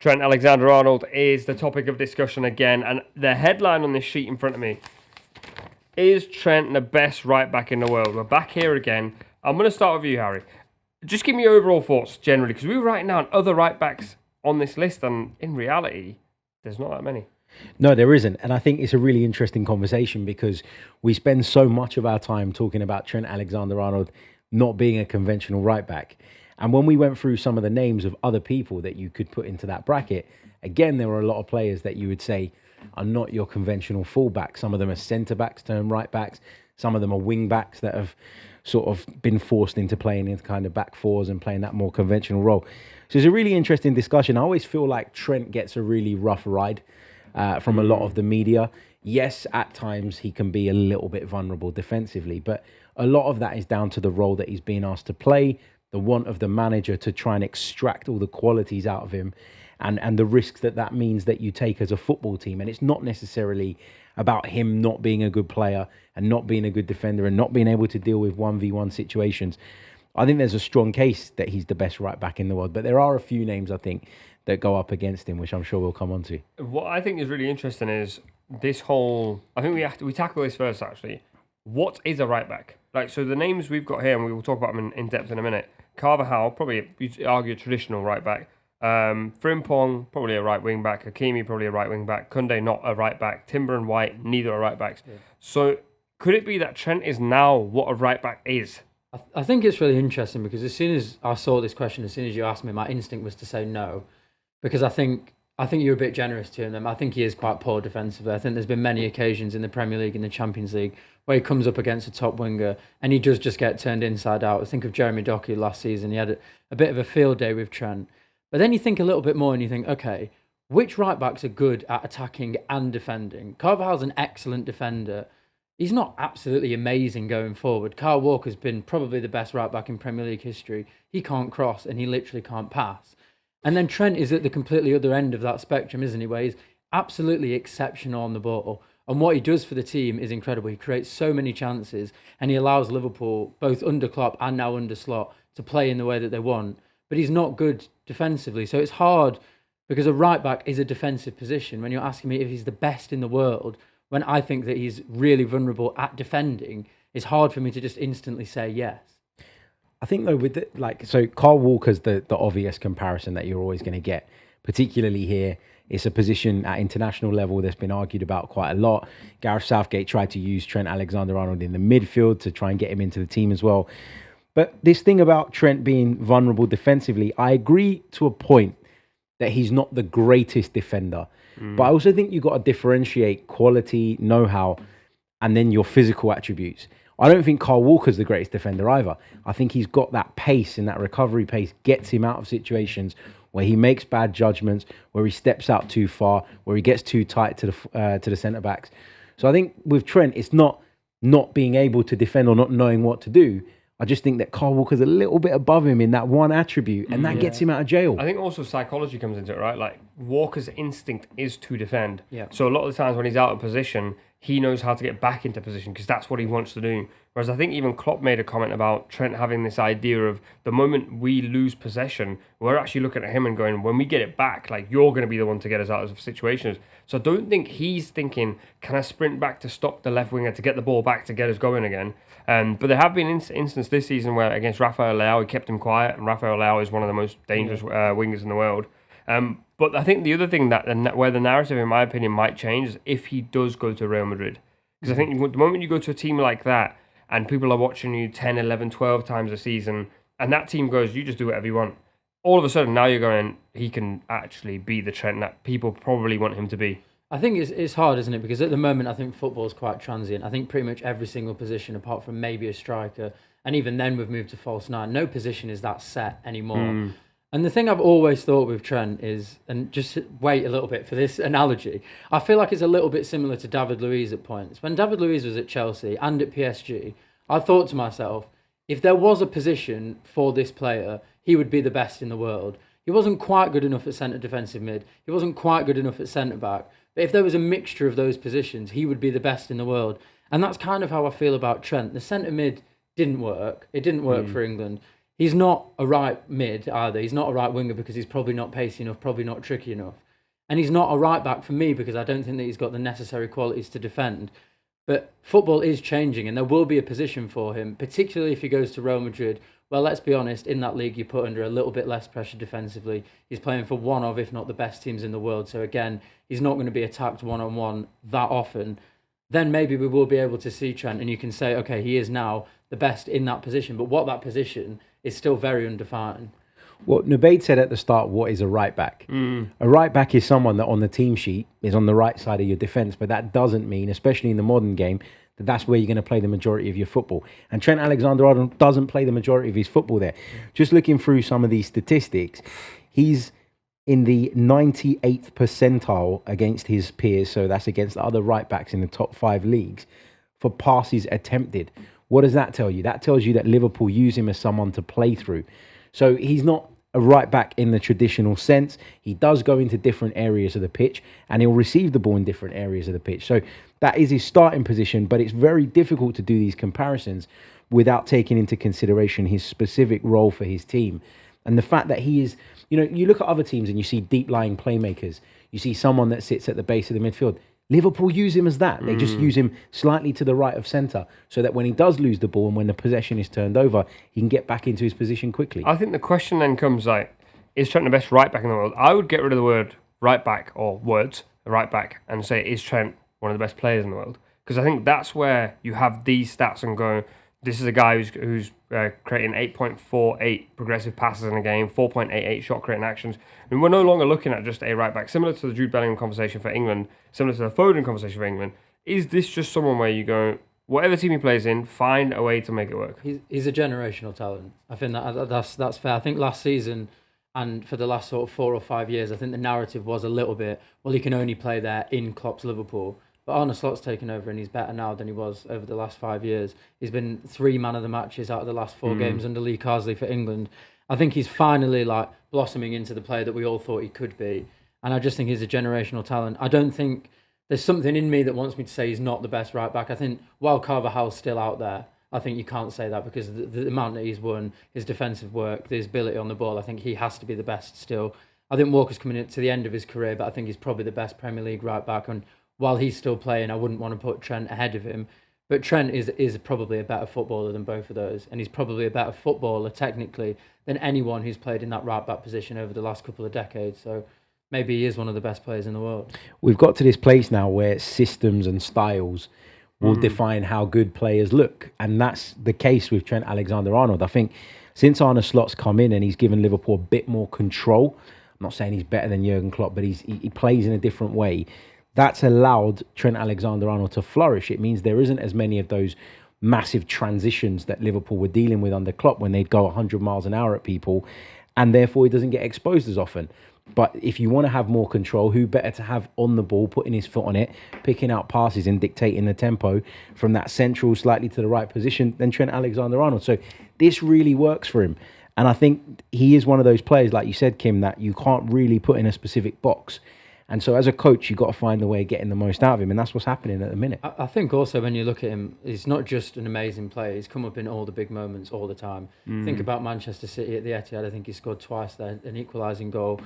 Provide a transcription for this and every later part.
Trent Alexander-Arnold is the topic of discussion again, and the headline on this sheet in front of me is Trent the best right back in the world? We're back here again. I'm going to start with you, Harry. Just give me your overall thoughts generally, because we were writing down other right backs on this list, and in reality, there's not that many. No, there isn't. And I think it's a really interesting conversation because we spend so much of our time talking about Trent Alexander-Arnold not being a conventional right back. And when we went through some of the names of other people that you could put into that bracket, again, there were a lot of players that you would say are not your conventional fullbacks. Some of them are centre-backs turned right backs. Some of them are wing-backs that have sort of been forced into playing in kind of back fours and playing that more conventional role. So it's a really interesting discussion. I always feel like Trent gets a really rough ride from a lot of the media. Yes, at times he can be a little bit vulnerable defensively, but a lot of that is down to the role that he's being asked to play, the want of the manager to try and extract all the qualities out of him, and the risks that means that you take as a football team. And it's not necessarily about him not being a good player and not being a good defender and not being able to deal with 1v1 situations. I think there's a strong case that he's the best right back in the world, but there are a few names, I think, that go up against him, which I'm sure we'll come on to. What I think is really interesting is this whole... I think we tackle this first, actually. What is a right back? Like, so the names we've got here, and we will talk about them in depth in a minute. Carvajal, probably, you'd argue, a traditional right back. Frimpong, probably a right wing back. Hakimi, probably a right wing back. Koundé, not a right back. Timber and White, neither are right backs. Yeah. So could it be that Trent is now what a right back is? I think it's really interesting because as soon as I saw this question, as soon as you asked me, my instinct was to say no. Because I think you're a bit generous to him. I think he is quite poor defensively. I think there's been many occasions in the Premier League and the Champions League where he comes up against a top winger and he does just get turned inside out. I think of Jeremy Doku last season. He had a bit of a field day with Trent. But then you think a little bit more and you think, okay, which right backs are good at attacking and defending? Carvajal's an excellent defender. He's not absolutely amazing going forward. Kyle Walker's been probably the best right back in Premier League history. He can't cross and he literally can't pass. And then Trent is at the completely other end of that spectrum, isn't he? Where he's absolutely exceptional on the ball. And what he does for the team is incredible. He creates so many chances and he allows Liverpool, both under Klopp and now under Slot, to play in the way that they want. But he's not good defensively. So it's hard because a right back is a defensive position. When you're asking me if he's the best in the world, when I think that he's really vulnerable at defending, it's hard for me to just instantly say yes. I think though, with so Kyle Walker's the obvious comparison that you're always going to get, particularly here. It's a position at international level that's been argued about quite a lot. Gareth Southgate tried to use Trent Alexander-Arnold in the midfield to try and get him into the team as well. But this thing about Trent being vulnerable defensively, I agree to a point that he's not the greatest defender. But I also think you've got to differentiate quality, know-how, and then your physical attributes. I don't think Kyle Walker's the greatest defender either. I think he's got that pace and that recovery pace gets him out of situations where he makes bad judgments, where he steps out too far, where he gets too tight to the centre-backs. So I think with Trent, it's not being able to defend or not knowing what to do. I just think that Kyle Walker's a little bit above him in that one attribute, and that gets him out of jail. I think also psychology comes into it, right? Like, Walker's instinct is to defend. Yeah. So a lot of the times when he's out of position, he knows how to get back into position because that's what he wants to do. Whereas I think even Klopp made a comment about Trent having this idea of the moment we lose possession, we're actually looking at him and going, when we get it back, like, you're going to be the one to get us out of situations. So I don't think he's thinking, can I sprint back to stop the left winger to get the ball back to get us going again? But there have been instances this season where against Rafael Leao, he kept him quiet, and Rafael Leao is one of the most dangerous wingers in the world. But I think the other thing where the narrative, in my opinion, might change is if he does go to Real Madrid. Because I think the moment you go to a team like that and people are watching you 10, 11, 12 times a season, and that team goes, you just do whatever you want. All of a sudden, now you're going, he can actually be the Trent that people probably want him to be. I think it's hard, isn't it? Because at the moment, I think football's quite transient. I think pretty much every single position, apart from maybe a striker, and even then we've moved to false nine, no position is that set anymore. And the thing I've always thought with Trent is, and just wait a little bit for this analogy, I feel like it's a little bit similar to David Luiz at points. When David Luiz was at Chelsea and at PSG, I thought to myself, if there was a position for this player, he would be the best in the world. He wasn't quite good enough at centre defensive mid. He wasn't quite good enough at centre back. But if there was a mixture of those positions, he would be the best in the world. And that's kind of how I feel about Trent. The centre mid didn't work. It didn't work for England. He's not a right mid either. He's not a right winger because he's probably not pacey enough, probably not tricky enough. And he's not a right back for me because I don't think that he's got the necessary qualities to defend. But football is changing and there will be a position for him, particularly if he goes to Real Madrid. Well, let's be honest, in that league you put under a little bit less pressure defensively. He's playing for one of, if not the best teams in the world. So again, he's not going to be attacked one-on-one that often. Then maybe we will be able to see Trent and you can say, okay, he is now the best in that position. But what that position is still very undefined. Well, Nubaid said at the start, what is a right back? A right back is someone that on the team sheet is on the right side of your defence, but that doesn't mean, especially in the modern game, that that's where you're going to play the majority of your football. And Trent Alexander-Arnold doesn't play the majority of his football there. Just looking through some of these statistics, he's in the 98th percentile against his peers, so that's against the other right backs in the top 5 leagues, for passes attempted. What does that tell you? That tells you that Liverpool use him as someone to play through. So he's not a right back in the traditional sense. He does go into different areas of the pitch and he'll receive the ball in different areas of the pitch. So that is his starting position, but it's very difficult to do these comparisons without taking into consideration his specific role for his team. And the fact that he is, you know, you look at other teams and you see deep lying playmakers. You see someone that sits at the base of the midfield. Liverpool use him as that. They just use him slightly to the right of centre so that when he does lose the ball and when the possession is turned over, he can get back into his position quickly. I think the question then comes like, is Trent the best right back in the world? I would get rid of the word right back or words, right back, and say, is Trent one of the best players in the world? Because I think that's where you have these stats and go, this is a guy who's creating 8.48 progressive passes in a game, 4.88 shot creating actions. And we're no longer looking at just a right back. Similar to the Jude Bellingham conversation for England, similar to the Foden conversation for England, is this just someone where you go, whatever team he plays in, find a way to make it work? He's a generational talent. I think that's fair. I think last season and for the last sort of 4 or 5 years, I think the narrative was a little bit, well, he can only play there in Klopp's Liverpool. But Arne Slot's taken over and he's better now than he was over the last 5 years. He's been 3 man of the matches out of the last 4 games under Lee Carsley for England. I think he's finally like blossoming into the player that we all thought he could be. And I just think he's a generational talent. I don't think there's something in me that wants me to say he's not the best right back. I think while Carvajal's still out there, I think you can't say that because the amount that he's won, his defensive work, his ability on the ball, I think he has to be the best still. I think Walker's coming to the end of his career, but I think he's probably the best Premier League right back. And while he's still playing, I wouldn't want to put Trent ahead of him. But Trent is probably a better footballer than both of those. And he's probably a better footballer, technically, than anyone who's played in that right-back position over the last couple of decades. So maybe he is one of the best players in the world. We've got to this place now where systems and styles will define how good players look. And that's the case with Trent Alexander-Arnold. I think since Arne Slot's come in and he's given Liverpool a bit more control, I'm not saying he's better than Jurgen Klopp, but he plays in a different way. That's allowed Trent Alexander-Arnold to flourish. It means there isn't as many of those massive transitions that Liverpool were dealing with under Klopp when they'd go 100 miles an hour at people, and therefore he doesn't get exposed as often. But if you want to have more control, who better to have on the ball, putting his foot on it, picking out passes and dictating the tempo from that central, slightly to the right position than Trent Alexander-Arnold. So this really works for him. And I think he is one of those players, like you said, Kim, that you can't really put in a specific box. And so as a coach, you've got to find a way of getting the most out of him. And that's what's happening at the minute. I think also when you look at him, he's not just an amazing player. He's come up in all the big moments all the time. Think about Manchester City at the Etihad. I think he scored twice there, an equalising goal.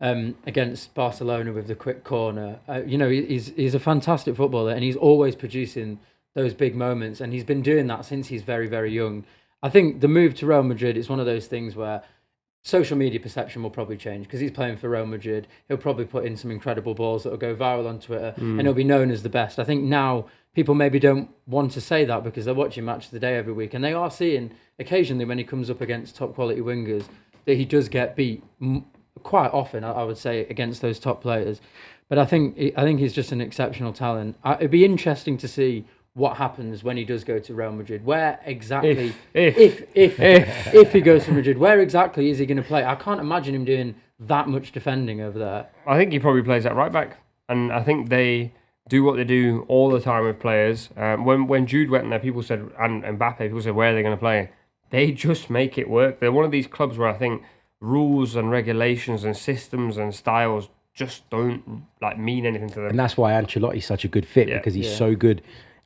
Against Barcelona with the quick corner. He's a fantastic footballer and he's always producing those big moments. And he's been doing that since he's very, very young. I think the move to Real Madrid is one of those things where social media perception will probably change because he's playing for Real Madrid. He'll probably put in some incredible balls that will go viral on Twitter and he'll be known as the best. I think now people maybe don't want to say that because they're watching Match of the Day every week and they are seeing occasionally when he comes up against top quality wingers that he does get beat quite often, I would say, against those top players. But I think he's just an exceptional talent. It'd be interesting to see what happens when he does go to Real Madrid. Where exactly, if he goes to Madrid, where exactly is he going to play? I can't imagine him doing that much defending over there. I think he probably plays at right back. And I think they do what they do all the time with players. When Jude went there, people said, and Mbappe, people said, where are they going to play? They just make it work. They're one of these clubs where I think rules and regulations and systems and styles just don't mean anything to them. And that's why Ancelotti's such a good fit because he's so good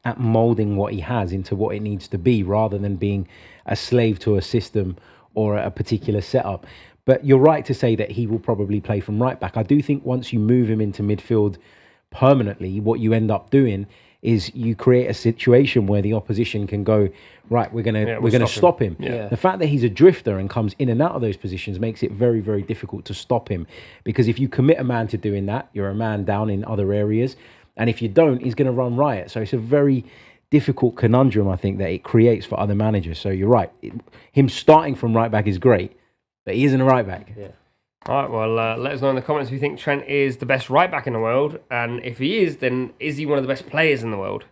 at moulding what he has into what it needs to be rather than being a slave to a system or a particular setup. But you're right to say that he will probably play from right back. I do think once you move him into midfield permanently, what you end up doing is you create a situation where the opposition can go, right, we're gonna stop him. Yeah. The fact that he's a drifter and comes in and out of those positions makes it very, very difficult to stop him. Because if you commit a man to doing that, you're a man down in other areas. And if you don't, he's going to run riot. So it's a very difficult conundrum, I think, that it creates for other managers. So you're right. Him starting from right back is great, but he isn't a right back. Yeah. All right, well, let us know in the comments if you think Trent is the best right back in the world. And if he is, then is he one of the best players in the world?